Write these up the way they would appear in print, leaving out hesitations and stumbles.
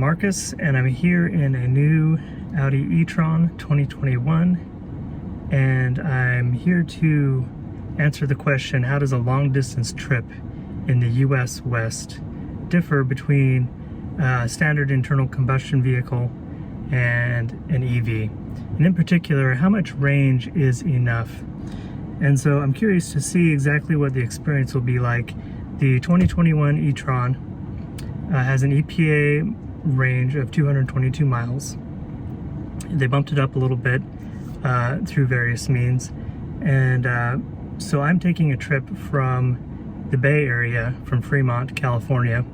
Marcus, and I'm here in a new Audi e-tron 2021, and I'm here to answer the question, how does a long distance trip in the US West differ between a standard internal combustion vehicle and an EV? And in particular, how much range is enough? And so I'm curious to see exactly what the experience will be like. The 2021 e-tron has an EPA range of 222 miles. They bumped it up a little bit through various means. And so I'm taking a trip from the Bay Area, from Fremont, California,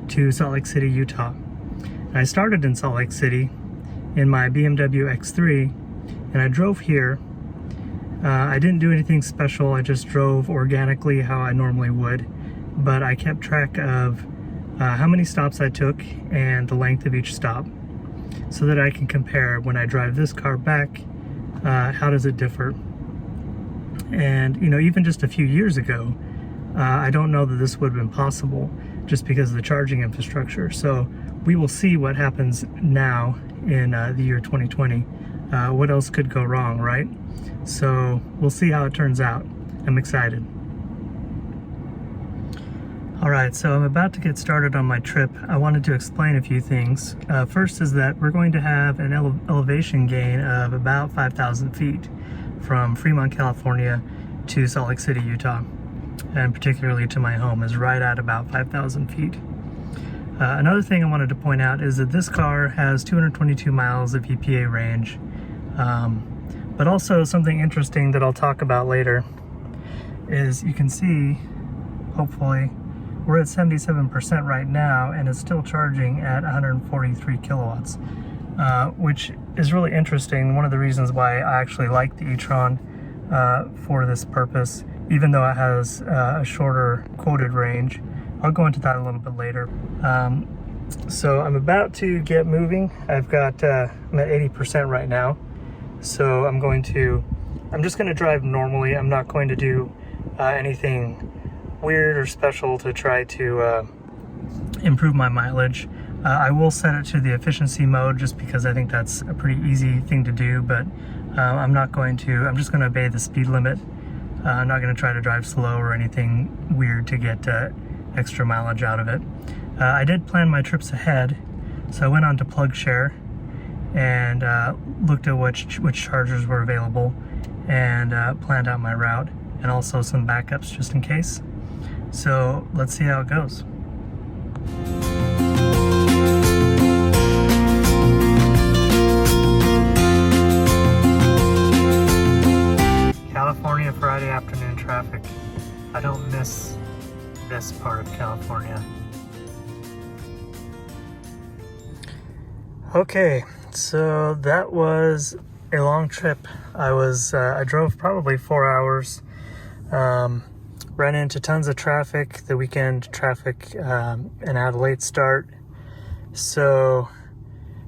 to Salt Lake City, Utah. And I started in Salt Lake City in my BMW X3, and I drove here. I didn't do anything special, I just drove organically how I normally would, but I kept track of how many stops I took and the length of each stop, so that I can compare when I drive this car back, how does it differ? And you know, even just a few years ago, I don't know that this would have been possible just because of the charging infrastructure. So we will see what happens now in the year 2020. What else could go wrong, right? So we'll see how it turns out. I'm excited. All right, so I'm about to get started on my trip. I wanted to explain a few things. First is that we're going to have an elevation gain of about 5,000 feet from Fremont, California to Salt Lake City, Utah, and particularly to my home is right at about 5,000 feet. Another thing I wanted to point out is that this car has 222 miles of EPA range, but also something interesting that I'll talk about later is you can see, hopefully, we're at 77% right now, and it's still charging at 143 kilowatts, which is really interesting. One of the reasons why I actually like the e-tron for this purpose, even though it has a shorter quoted range. I'll go into that a little bit later. So I'm about to get moving. I'm at 80% right now. So I'm just going to drive normally. I'm not going to do anything weird or special to try to improve my mileage. I will set it to the efficiency mode just because I think that's a pretty easy thing to do, but I'm just going to obey the speed limit. I'm not going to try to drive slow or anything weird to get extra mileage out of it. I did plan my trips ahead, so I went on to PlugShare and looked at which chargers were available and planned out my route, and also some backups just in case. So let's see how it goes. California Friday afternoon traffic. I don't miss this part of California. Okay, so that was a long trip. I drove probably 4 hours. Ran into tons of traffic, the weekend traffic, and had a late start. So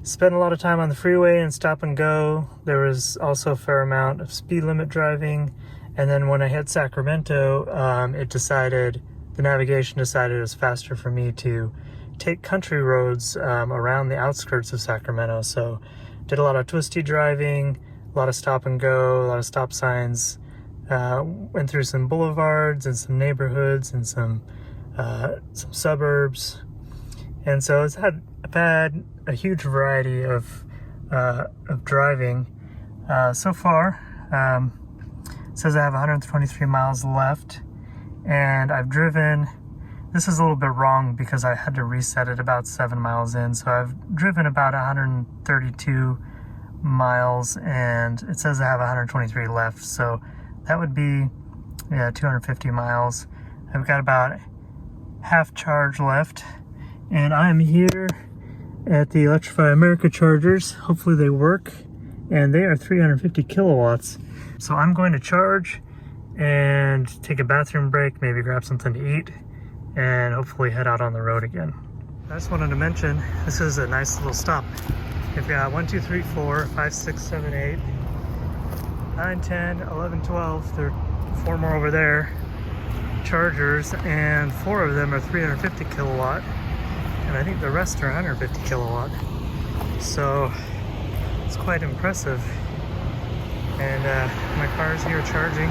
spent a lot of time on the freeway and stop and go. There was also a fair amount of speed limit driving. And then when I hit Sacramento, the navigation decided it was faster for me to take country roads around the outskirts of Sacramento. So did a lot of twisty driving, a lot of stop and go, a lot of stop signs. Went through some boulevards and some neighborhoods and some suburbs, and so I've had a huge variety of driving so far. It says I have 123 miles left, and I've driven. This is a little bit wrong because I had to reset it about 7 miles in, so I've driven about 132 miles, and it says I have 123 left. So that would be 250 miles. I've got about half charge left, and I'm here at the Electrify America chargers. Hopefully they work, and they are 350 kilowatts. So I'm going to charge and take a bathroom break, maybe grab something to eat, and hopefully head out on the road again. I just wanted to mention, this is a nice little stop. We've got 1, 2, 3, 4, 5, 6, 7, 8, 9, 10, 11, 12, there are 4 more over there, chargers, and 4 of them are 350 kilowatt. and I think the rest are 150 kilowatt. So it's quite impressive. And my car's here charging.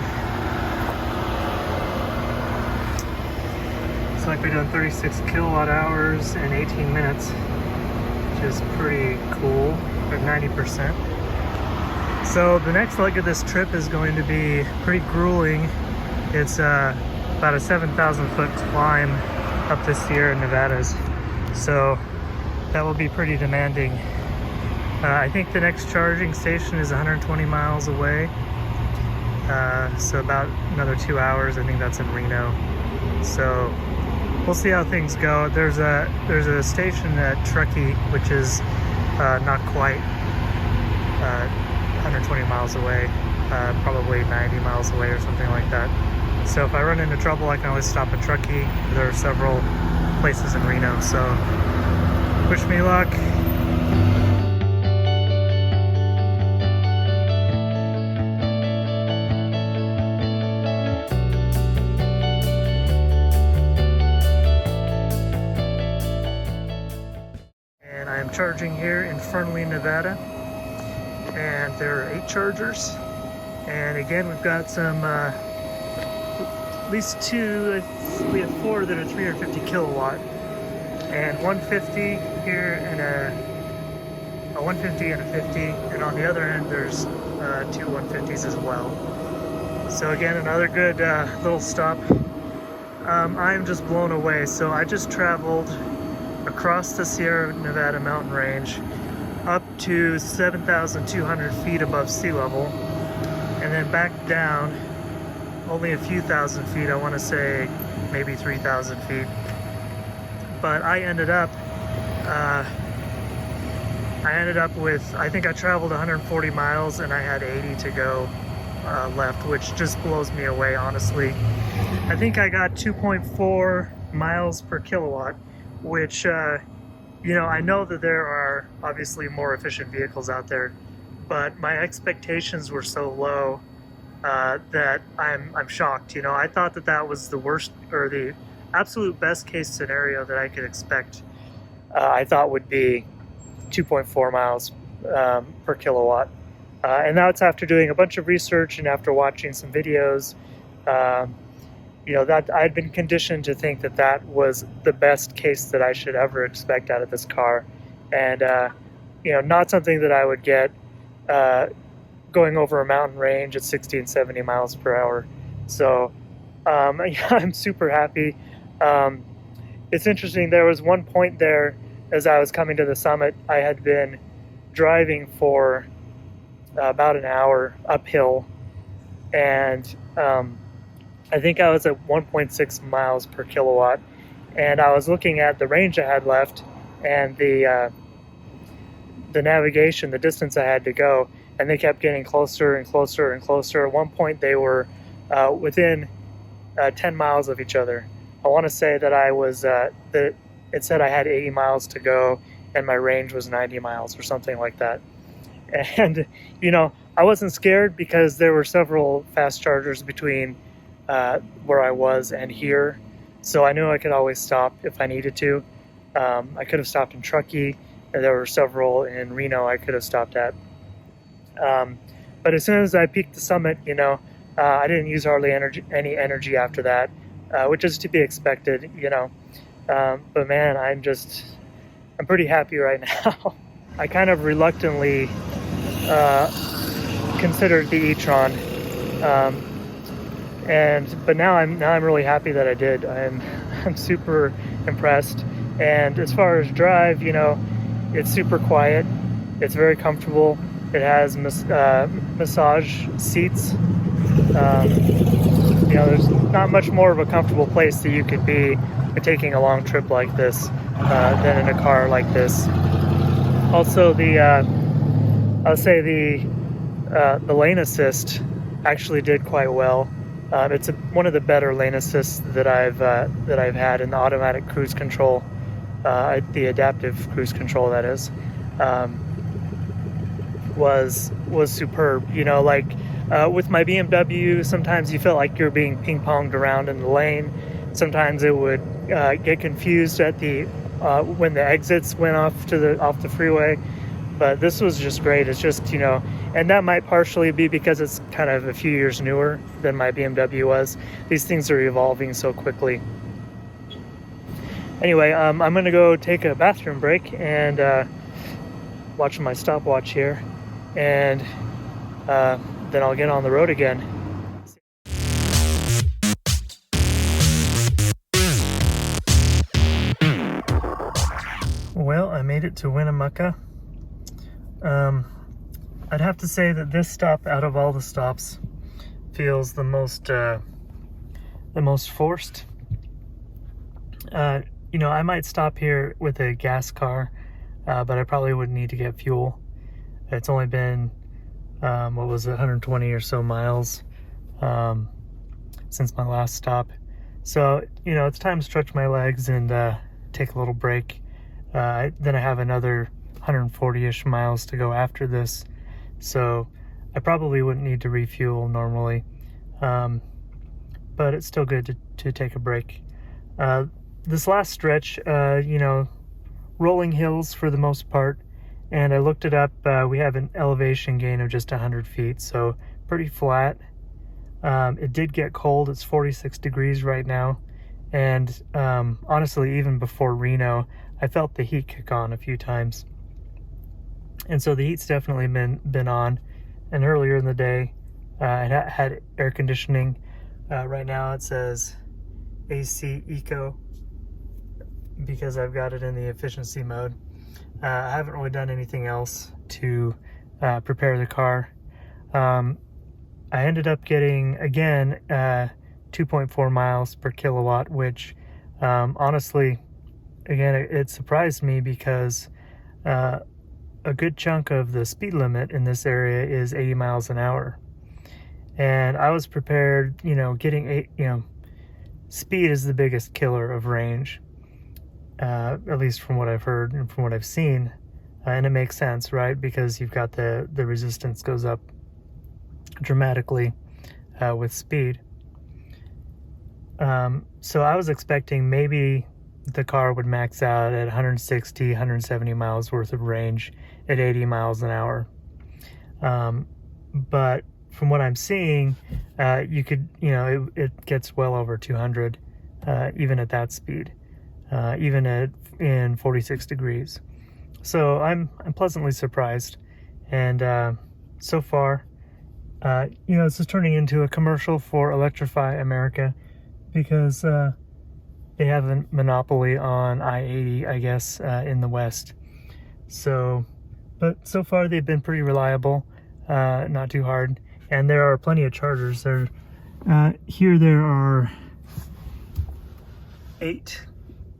Looks like we're doing 36 kilowatt hours in 18 minutes, which is pretty cool, at 90%. So the next leg of this trip is going to be pretty grueling. It's about a 7,000 foot climb up the Sierra Nevadas. So that will be pretty demanding. I think the next charging station is 120 miles away. So about another 2 hours. I think that's in Reno. So we'll see how things go. There's a station at Truckee, which is not quite 120 miles away, probably 90 miles away or something like that. So if I run into trouble, I can always stop at Truckee. There are several places in Reno, so wish me luck. And I am charging here in Fernley, Nevada, and there are 8 chargers. And again, we've got some at least 2, we have 4 that are 350 kilowatt, and 150 here, and a 150 and a 50, and on the other end there's 2 150s as well. So again, another good little stop. I'm just blown away. So I just traveled across the Sierra Nevada mountain range up to 7,200 feet above sea level, and then back down only a few thousand feet. I want to say maybe 3,000 feet. But I ended up with, I think I traveled 140 miles and I had 80 to go left, which just blows me away, honestly. I think I got 2.4 miles per kilowatt, which you know, I know that there are obviously more efficient vehicles out there, but my expectations were so low that I'm shocked. You know, I thought that that was the worst, or the absolute best case scenario that I could expect. I thought would be 2.4 miles per kilowatt, and that's after doing a bunch of research and after watching some videos. You know, that I'd been conditioned to think that that was the best case that I should ever expect out of this car, and you know, not something that I would get going over a mountain range at 60 and 70 miles per hour. So yeah, I'm super happy. It's interesting, there was one point there as I was coming to the summit. I had been driving for about an hour uphill, and I think I was at 1.6 miles per kilowatt, and I was looking at the range I had left and the navigation, the distance I had to go, and they kept getting closer and closer and closer. At one point they were within 10 miles of each other. I want to say that I was it said I had 80 miles to go and my range was 90 miles or something like that. And you know, I wasn't scared because there were several fast chargers between where I was and here, so I knew I could always stop if I needed to. I could have stopped in Truckee, and there were several in Reno I could have stopped at. But as soon as I peaked the summit, you know, I didn't use hardly any energy after that, which is to be expected, you know. But man, I'm pretty happy right now. I kind of reluctantly considered the e-tron, but now I'm really happy that I did. I'm super impressed. And as far as drive, you know, it's super quiet. It's very comfortable. It has massage seats. You know, there's not much more of a comfortable place that you could be taking a long trip like this than in a car like this. Also, I'll say the lane assist actually did quite well. It's one of the better lane assists that I've had in the automatic cruise control, the adaptive cruise control, that is. Was superb. You know, like with my BMW, sometimes you felt like you're being ping-ponged around in the lane. Sometimes it would get confused at the when the exits went off the freeway. But this was just great. It's just, you know, and that might partially be because it's kind of a few years newer than my BMW was. These things are evolving so quickly. Anyway, I'm gonna go take a bathroom break and watch my stopwatch here, and then I'll get on the road again. Well, I made it to Winnemucca. I'd have to say that this stop, out of all the stops, feels the most forced. You know, I might stop here with a gas car, but I probably would need to get fuel. It's only been, what was it, 120 or so miles since my last stop. So, you know, it's time to stretch my legs and take a little break. Then I have another 140-ish miles to go after this, so I probably wouldn't need to refuel normally, but it's still good to take a break. This last stretch, you know, rolling hills for the most part, and I looked it up. We have an elevation gain of just 100 feet, so pretty flat. It did get cold. It's 46 degrees right now, and honestly, even before Reno, I felt the heat kick on a few times. And so the heat's definitely been on. And earlier in the day, it had air conditioning. Right now it says AC Eco because I've got it in the efficiency mode. I haven't really done anything else to prepare the car. I ended up getting, again, 2.4 miles per kilowatt, which honestly, again, it surprised me because a good chunk of the speed limit in this area is 80 miles an hour. And I was prepared, you know, speed is the biggest killer of range, at least from what I've heard and from what I've seen. And it makes sense, right? Because you've got the resistance goes up dramatically with speed. So I was expecting maybe the car would max out at 160, 170 miles worth of range at 80 miles an hour. But from what I'm seeing, it gets well over 200, even at that speed, even in 46 degrees. So I'm pleasantly surprised. And so far, this is turning into a commercial for Electrify America, because they have a monopoly on I-80, I guess, in the West. So, but so far they've been pretty reliable, not too hard, and there are plenty of chargers. There are 8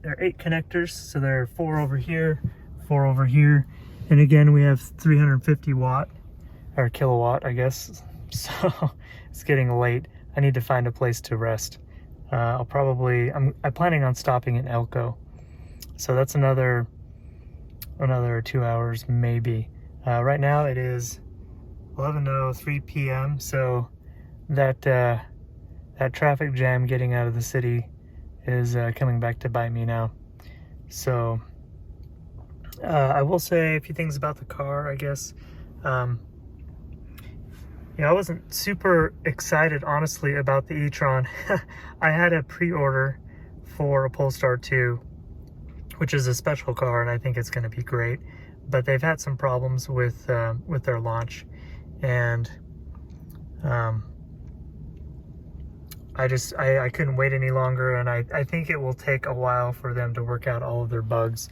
connectors, so there are 4 over here, 4 over here, and again we have 350 watt or kilowatt, I guess. So it's getting late. I need to find a place to rest. I'm planning on stopping in Elko, so that's another 2 hours maybe. Right now it is 11:03 p.m. so that traffic jam getting out of the city is coming back to bite me now. So I will say a few things about the car, I guess. I wasn't super excited, honestly, about the e-tron. I had a pre-order for a Polestar 2, which is a special car, and I think it's going to be great. But they've had some problems with their launch, and I couldn't wait any longer, and I think it will take a while for them to work out all of their bugs.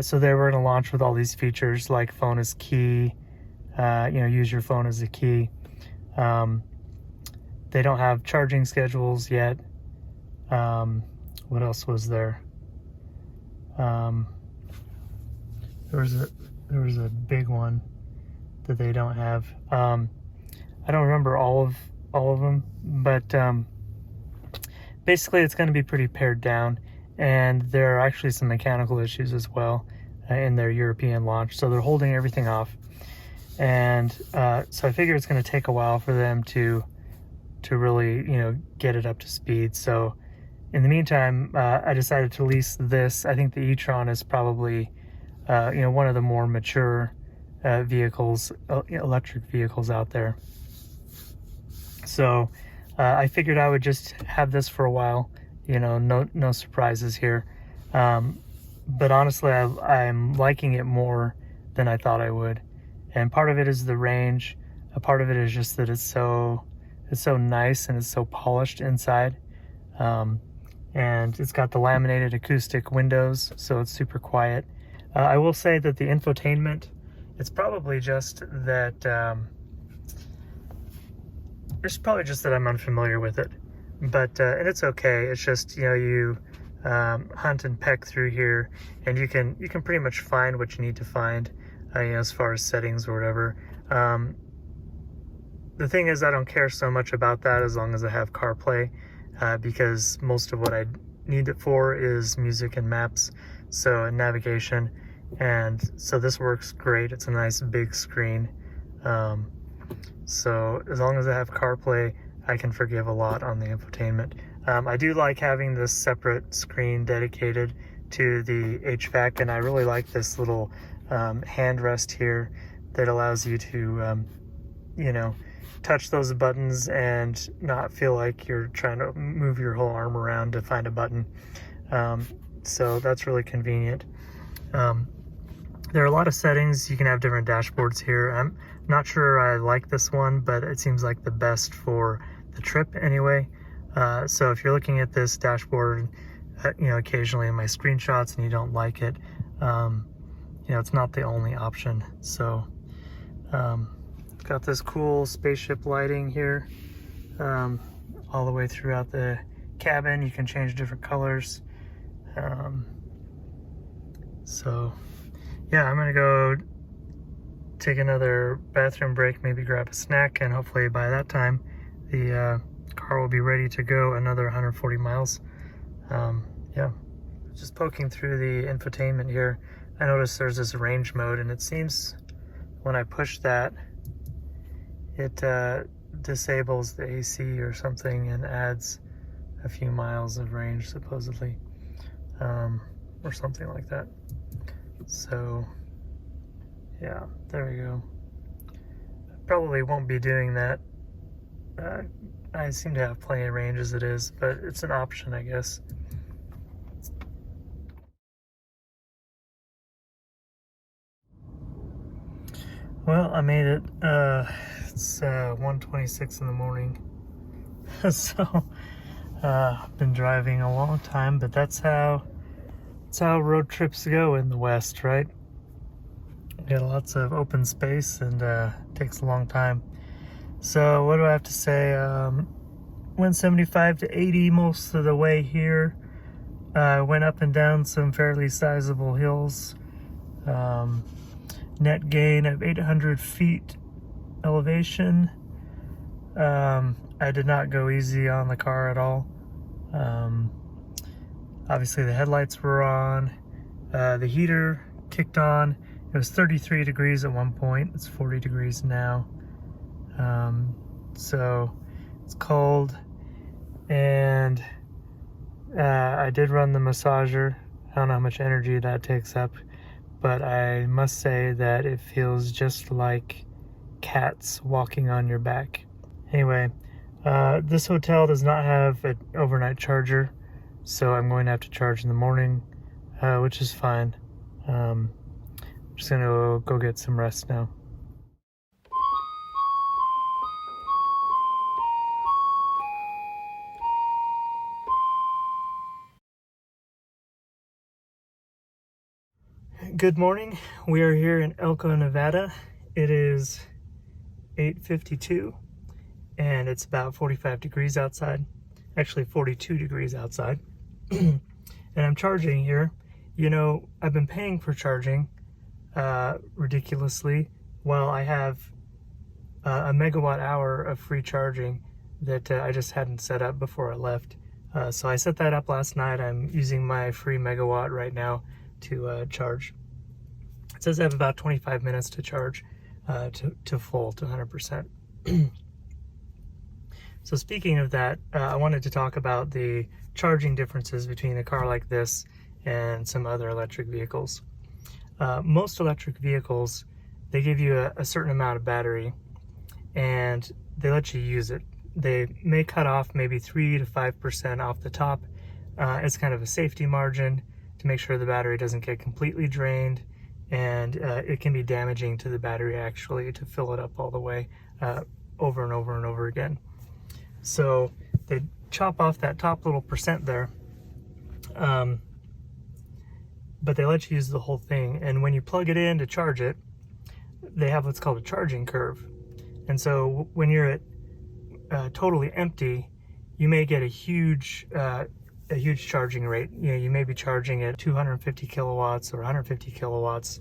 So they were going to launch with all these features like phone as key, use your phone as a key. They don't have charging schedules yet. What else was there? There was a big one that they don't have. I don't remember all of them, but basically it's going to be pretty pared down, and there are actually some mechanical issues as well in their European launch, so they're holding everything off. And so I figure it's going to take a while for them to really, get it up to speed. So in the meantime, I decided to lease this. I think the e-tron is probably one of the more mature vehicles, electric vehicles out there. So I figured I would just have this for a while, no surprises here. But honestly, I'm liking it more than I thought I would. And part of it is the range. A part of it is just that it's so nice and it's so polished inside. And it's got the laminated acoustic windows, so it's super quiet. I will say that the infotainment, it's probably just that it's probably just that I'm unfamiliar with it, but and it's okay. It's just you hunt and peck through here, and you can pretty much find what you need to find, as far as settings or whatever. The thing is, I don't care so much about that as long as I have CarPlay, because most of what I need it for is music and maps, so and navigation, and so this works great. It's a nice big screen. So as long as I have CarPlay, I can forgive a lot on the infotainment. I do like having this separate screen dedicated to the HVAC, and I really like this little hand rest here that allows you to, touch those buttons and not feel like you're trying to move your whole arm around to find a button. So that's really convenient. There are a lot of settings. You can have different dashboards here. I'm not sure I like this one, but it seems like the best for the trip anyway. So if you're looking at this dashboard, occasionally in my screenshots and you don't like it, it's not the only option. So it's got this cool spaceship lighting here, all the way throughout the cabin. You can change different colors. So yeah, I'm gonna go take another bathroom break, maybe grab a snack, and hopefully by that time the car will be ready to go another 140 miles. Yeah, just poking through the infotainment here, I noticed there's this range mode, and it seems when I push that, it disables the AC or something and adds a few miles of range supposedly, or something like that. So yeah, there we go. I probably won't be doing that. I seem to have plenty of range as it is, but it's an option, I guess. Well, I made it. It's 1:26 in the morning. So I've been driving a long time, but that's how road trips go in the West, right? Got lots of open space, and takes a long time. So what do I have to say? Went 75 to 80 most of the way here. Went up and down some fairly sizable hills. Net gain of 800 feet elevation. I did not go easy on the car at all. Obviously the headlights were on. The heater kicked on. It was 33 degrees at one point. It's 40 degrees now. So it's cold, and I did run the massager. I don't know how much energy that takes up, but I must say that it feels just like cats walking on your back. Anyway, this hotel does not have an overnight charger, so I'm going to have to charge in the morning, which is fine. I'm just gonna go get some rest now. Good morning. We are here in Elko, Nevada. It is 8:52 and it's about 45 degrees outside. Actually 42 degrees outside. And I'm charging here. I've been paying for charging ridiculously. Well, I have a megawatt hour of free charging that I just hadn't set up before I left. So I set that up last night. I'm using my free megawatt right now to charge. It says I have about 25 minutes to charge to full, to 100%. So speaking of that, I wanted to talk about the charging differences between a car like this and some other electric vehicles. Most electric vehicles, they give you a certain amount of battery and they let you use it. They may cut off maybe 3 to 5% off the top. It's kind of a safety margin to make sure the battery doesn't get completely drained, and it can be damaging to the battery actually to fill it up all the way over and over and over again. So they chop off that top little percent there, but they let you use the whole thing. And when you plug it in to charge it, they have what's called a charging curve. And so when you're at totally empty, you may get a huge charging rate. You know, you may be charging at 250 kilowatts or 150 kilowatts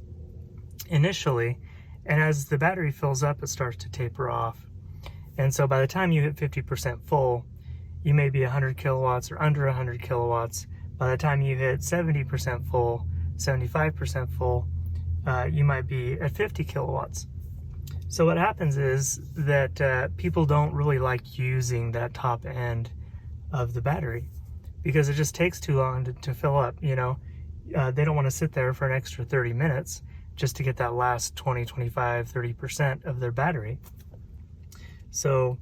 initially, and as the battery fills up, it starts to taper off. And so by the time you hit 50% full, you may be 100 kilowatts or under 100 kilowatts. By the time you hit 70% full, 75% full, you might be at 50 kilowatts. So what happens is that people don't really like using that top end of the battery because it just takes too long to fill up. You know, they don't want to sit there for an extra 30 minutes just to get that last 20, 25, 30% of their battery. So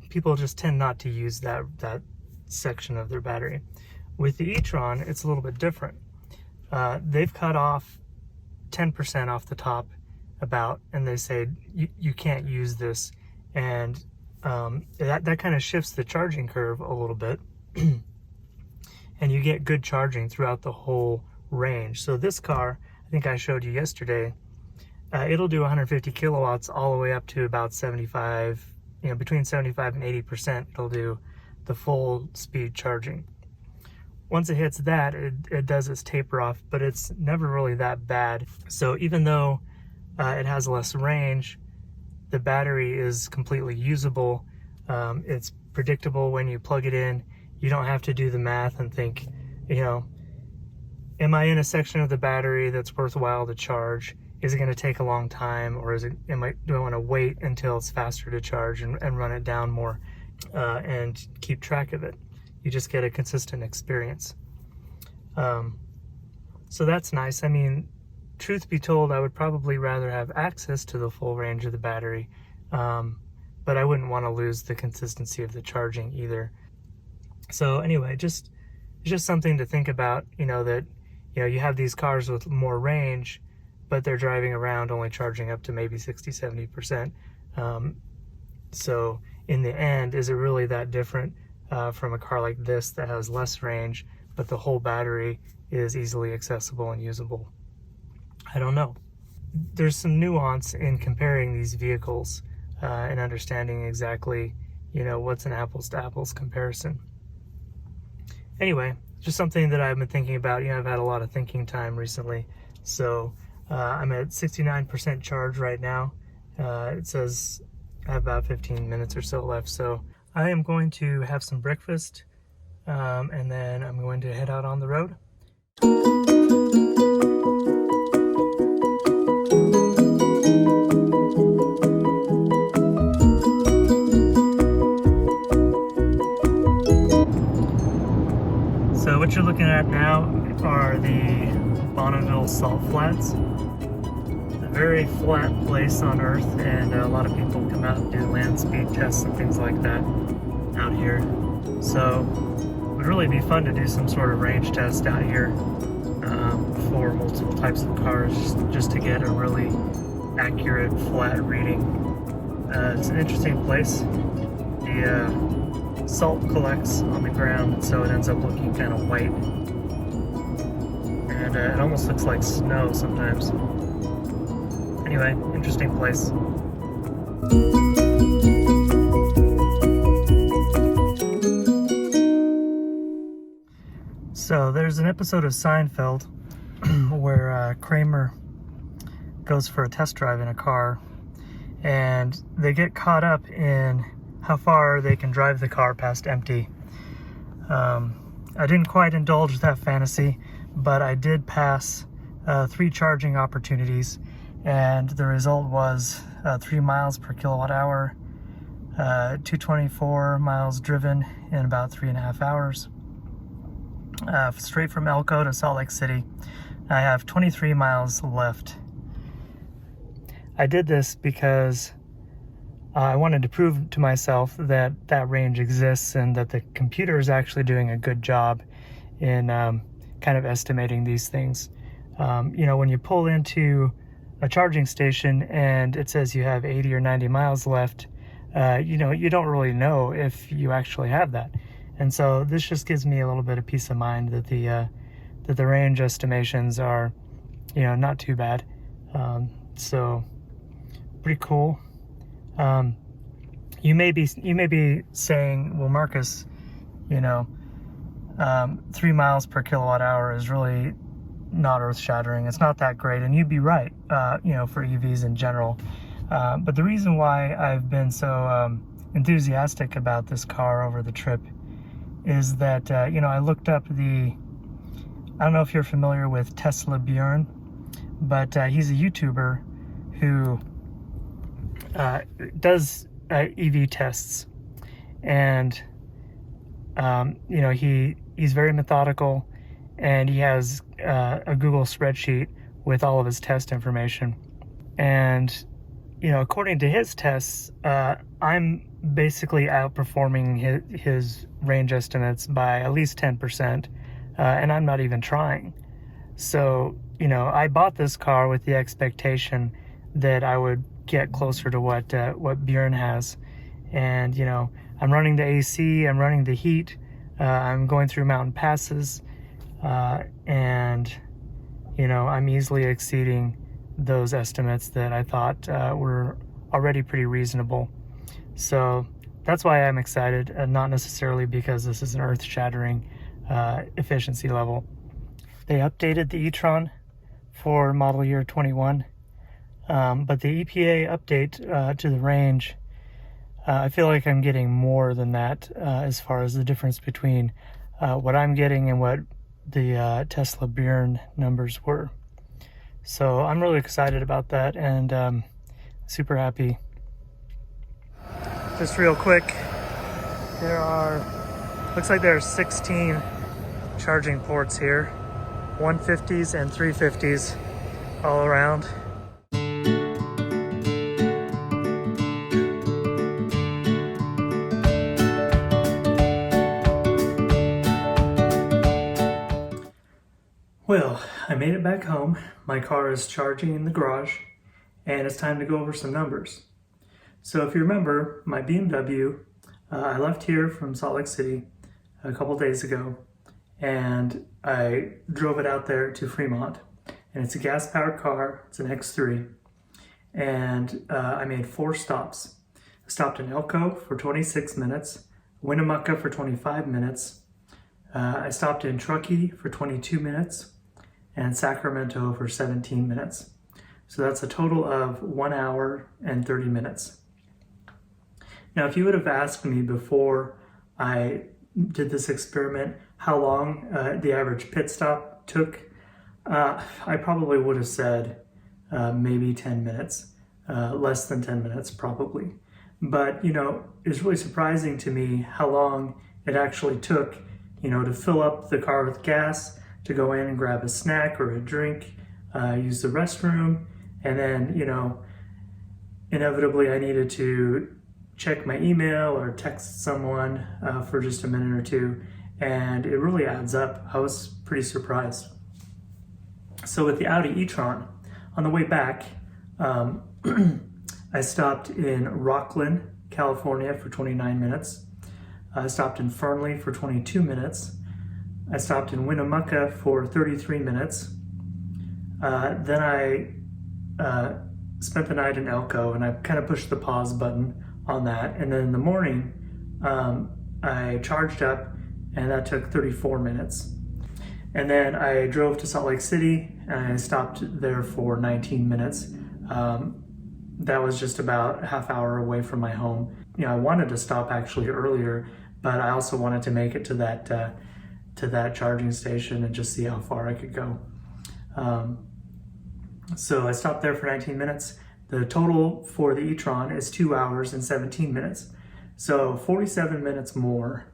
people just tend not to use that section of their battery. With the e-tron, it's a little bit different. They've cut off 10% off the top and they say you can't use this, and that kind of shifts the charging curve a little bit and you get good charging throughout the whole range. So this car, I think I showed you yesterday, it'll do 150 kilowatts all the way up to about 75, you know, between 75 and 80%. It'll do the full speed charging. Once it hits that, it does its taper off, but it's never really that bad. So even though it has less range, the battery is completely usable. It's predictable when you plug it in. You don't have to do the math and think, you know, am I in a section of the battery that's worthwhile to charge? Is it going to take a long time, or do I want to wait until it's faster to charge and run it down more and keep track of it? You just get a consistent experience. So that's nice. I mean, truth be told, I would probably rather have access to the full range of the battery, but I wouldn't want to lose the consistency of the charging either. So anyway, it's just something to think about, you know, that, you know, you have these cars with more range, but they're driving around only charging up to maybe 60, 70%. So in the end, is it really that different from a car like this that has less range, but the whole battery is easily accessible and usable? I don't know. There's some nuance in comparing these vehicles and understanding exactly, you know, what's an apples to apples comparison. Anyway, just something that I've been thinking about. You know, I've had a lot of thinking time recently. So I'm at 69% charge right now. It says I have about 15 minutes or so left. So I am going to have some breakfast and then I'm going to head out on the road. So what you're looking at now are the Bonneville Salt Flats. A very flat place on Earth, and a lot of people come out and do land speed tests and things like that out here. So it would really be fun to do some sort of range test out here for multiple types of cars, just to get a really accurate flat reading. It's an interesting place. The salt collects on the ground, so it ends up looking kind of white, and it almost looks like snow sometimes. Anyway, interesting place. So there's an episode of Seinfeld where Kramer goes for a test drive in a car, and they get caught up in how far they can drive the car past empty. I didn't quite indulge that fantasy, but I did pass 3 charging opportunities, and the result was 3 miles per kilowatt hour, 224 miles driven in about 3.5 hours. Straight from Elko to Salt Lake City. I have 23 miles left. I did this because I wanted to prove to myself that that range exists and that the computer is actually doing a good job in kind of estimating these things. When you pull into a charging station and it says you have 80 or 90 miles left, you don't really know if you actually have that. And so this just gives me a little bit of peace of mind that the range estimations are, not too bad. So pretty cool. You may be saying, well, Marcus, 3 miles per kilowatt hour is really not earth-shattering. It's not that great, and you'd be right. For EVs in general. But the reason why I've been so enthusiastic about this car over the trip is that I looked up I don't know if you're familiar with Tesla Bjorn, but he's a YouTuber who does EV tests, and he's very methodical, and he has a Google spreadsheet with all of his test information. And according to his tests, I'm basically outperforming his range estimates by at least 10%, and I'm not even trying. So I bought this car with the expectation that I would get closer to what Bjorn has. And I'm running the AC, I'm running the heat, I'm going through mountain passes, and I'm easily exceeding those estimates that I thought were already pretty reasonable. So that's why I'm excited, not necessarily because this is an earth-shattering efficiency level. They updated the e-tron for model year 21, but the EPA update to the range, I feel like I'm getting more than that as far as the difference between what I'm getting and what the Tesla Bjorn numbers were. So I'm really excited about that, and super happy. Just real quick, looks like there are 16 charging ports here, 150s and 350s all around. Well, I made it back home. My car is charging in the garage, and it's time to go over some numbers. So if you remember, my BMW, I left here from Salt Lake City a couple days ago, and I drove it out there to Fremont. And it's a gas-powered car. It's an X3. And I made 4 stops. I stopped in Elko for 26 minutes, Winnemucca for 25 minutes. I stopped in Truckee for 22 minutes, and Sacramento for 17 minutes. So that's a total of 1 hour and 30 minutes. Now, if you would have asked me before I did this experiment how long the average pit stop took, I probably would have said maybe 10 minutes, less than 10 minutes probably. But, it's really surprising to me how long it actually took, to fill up the car with gas, to go in and grab a snack or a drink, use the restroom, and then, inevitably I needed to check my email or text someone for just a minute or two, and it really adds up. I was pretty surprised. So with the Audi e-tron, on the way back, I stopped in Rocklin, California for 29 minutes. I stopped in Fernley for 22 minutes. I stopped in Winnemucca for 33 minutes. Then I spent the night in Elko, and I kind of pushed the pause button on that. And then in the morning, I charged up, and that took 34 minutes. And then I drove to Salt Lake City, and I stopped there for 19 minutes. That was just about a half hour away from my home. I wanted to stop actually earlier, but I also wanted to make it to that charging station and just see how far I could go. So I stopped there for 19 minutes. The total for the e-tron is 2 hours and 17 minutes. So 47 minutes more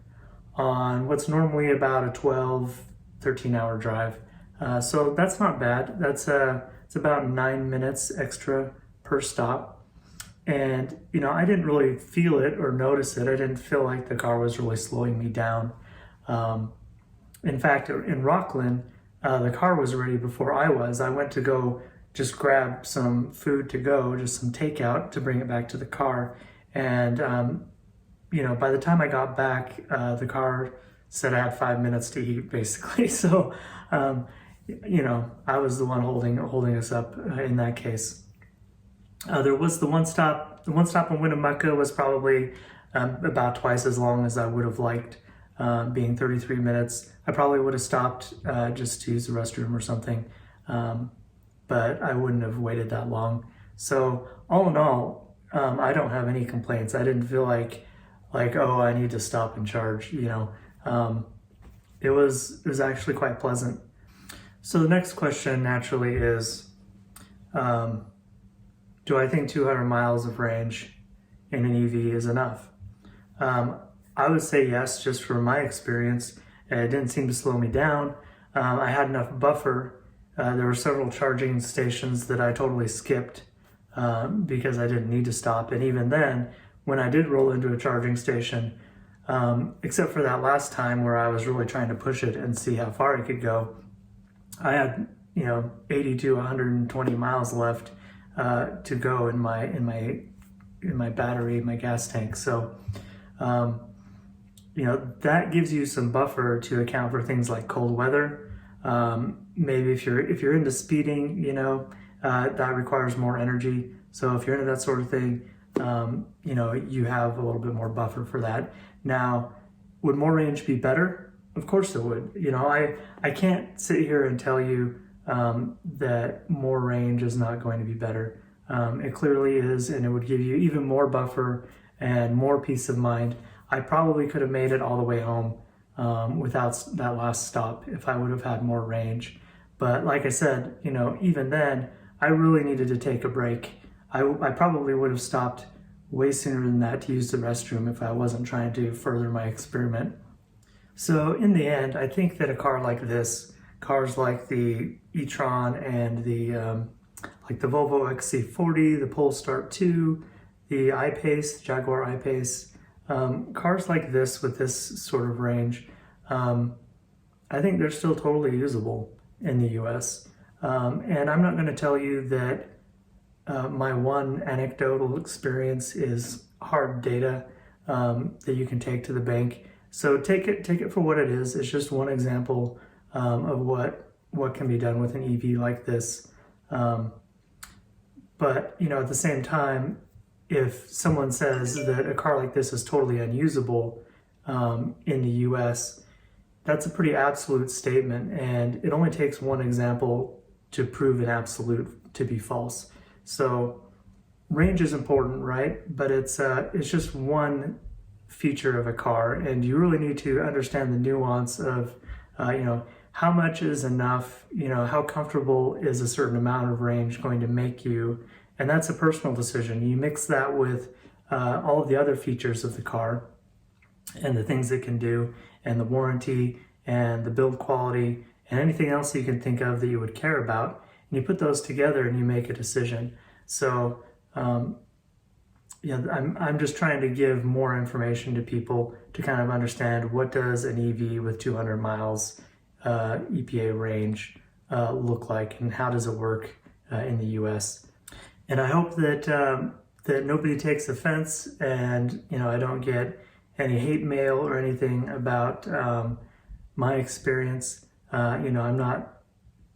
on what's normally about a 12, 13-hour drive. So that's not bad. It's about 9 minutes extra per stop. And, I didn't really feel it or notice it. I didn't feel like the car was really slowing me down. In fact, in Rockland, the car was ready before I was. I went to go just grab some food to go, just some takeout to bring it back to the car. And, by the time I got back, the car said I had 5 minutes to eat, basically. So, I was the one holding us up in that case. There was the one stop in Winnemucca was probably about twice as long as I would have liked, being 33 minutes. I probably would have stopped just to use the restroom or something, but I wouldn't have waited that long. So all in all, I don't have any complaints. I didn't feel like, oh, I need to stop and charge. It was actually quite pleasant. So the next question naturally is, do I think 200 miles of range in an EV is enough? I would say yes, just from my experience. It didn't seem to slow me down. I had enough buffer. There were several charging stations that I totally skipped because I didn't need to stop. And even then, when I did roll into a charging station, except for that last time where I was really trying to push it and see how far I could go, I had 80 to 120 miles left to go in my battery, my gas tank. So that gives you some buffer to account for things like cold weather. Maybe if you're into speeding, that requires more energy. So if you're into that sort of thing, you have a little bit more buffer for that. Now, would more range be better? Of course it would. I can't sit here and tell you that more range is not going to be better. It clearly is, and it would give you even more buffer and more peace of mind. I probably could have made it all the way home without that last stop if I would have had more range. But like I said, even then, I really needed to take a break. I probably would have stopped way sooner than that to use the restroom if I wasn't trying to further my experiment. So in the end, I think that a car like this, cars like the e-tron and the Volvo XC40, the Polestar 2, the I-Pace, Jaguar I-Pace, cars like this with this sort of range, I think they're still totally usable in the US. And I'm not going to tell you that my one anecdotal experience is hard data that you can take to the bank. So take it for what it is. It's just one example of what can be done with an EV like this. But at the same time, if someone says that a car like this is totally unusable in the US, that's a pretty absolute statement, and it only takes one example to prove an absolute to be false. So range is important, right? But it's just one feature of a car, and you really need to understand the nuance of how much is enough, how comfortable is a certain amount of range going to make you, and that's a personal decision. You mix that with all of the other features of the car and the things it can do, and the warranty and the build quality and anything else you can think of that you would care about, and you put those together and you make a decision. So I'm just trying to give more information to people to kind of understand what does an EV with 200 miles EPA range look like, and how does it work in the US. And I hope that that nobody takes offense, and I don't get any hate mail or anything about my experience. I'm not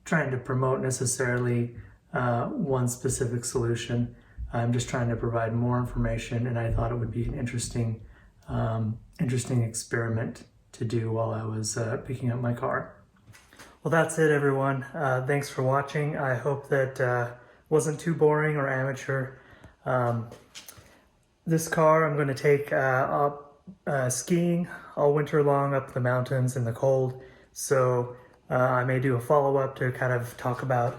trying to promote necessarily one specific solution. I'm just trying to provide more information, and I thought it would be an interesting experiment to do while I was picking up my car. Well, that's it, everyone. Thanks for watching. I hope that wasn't too boring or amateur. This car I'm going to take up skiing all winter long up the mountains in the cold. So I may do a follow-up to kind of talk about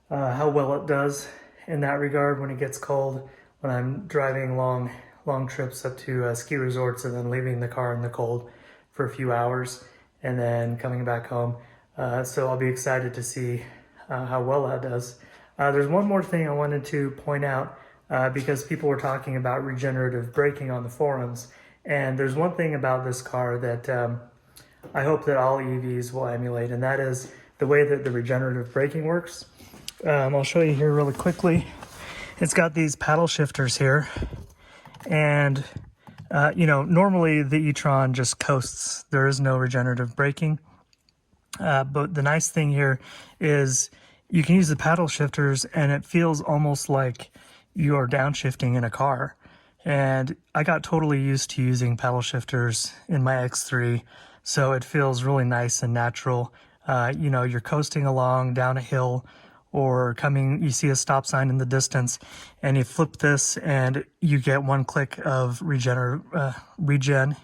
how well it does in that regard when it gets cold, when I'm driving long long trips up to ski resorts and then leaving the car in the cold for a few hours and then coming back home. So I'll be excited to see how well that does. There's one more thing I wanted to point out because people were talking about regenerative braking on the forums. And there's one thing about this car that I hope that all EVs will emulate, and that is the way that the regenerative braking works. I'll show you here really quickly. It's got these paddle shifters here, and normally the e-tron just coasts. There is no regenerative braking. But the nice thing here is you can use the paddle shifters and it feels almost like you are downshifting in a car. And I got totally used to using paddle shifters in my X3, so it feels really nice and natural. You're coasting along down a hill or you see a stop sign in the distance and you flip this and you get one click of regen,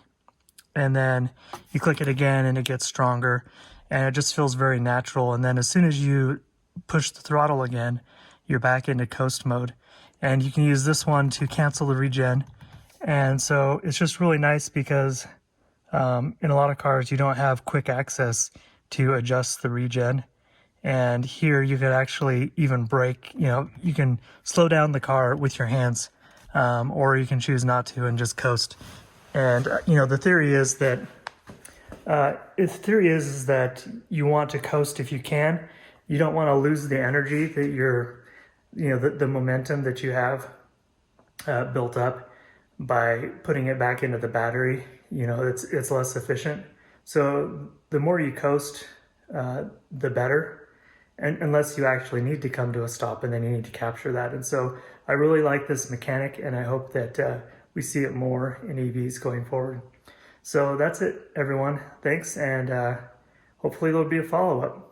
and then you click it again and it gets stronger, and it just feels very natural. And then as soon as you push the throttle again, you're back into coast mode. And you can use this one to cancel the regen. And so it's just really nice because in a lot of cars, you don't have quick access to adjust the regen. And here you could actually even brake, you can slow down the car with your hands, or you can choose not to and just coast. And, the theory is that you want to coast if you can. You don't want to lose the energy that the momentum that you have built up by putting it back into the battery. It's less efficient. So the more you coast, the better, and unless you actually need to come to a stop and then you need to capture that. And so I really like this mechanic, and I hope that we see it more in EVs going forward. So that's it, everyone. Thanks, and hopefully there'll be a follow-up.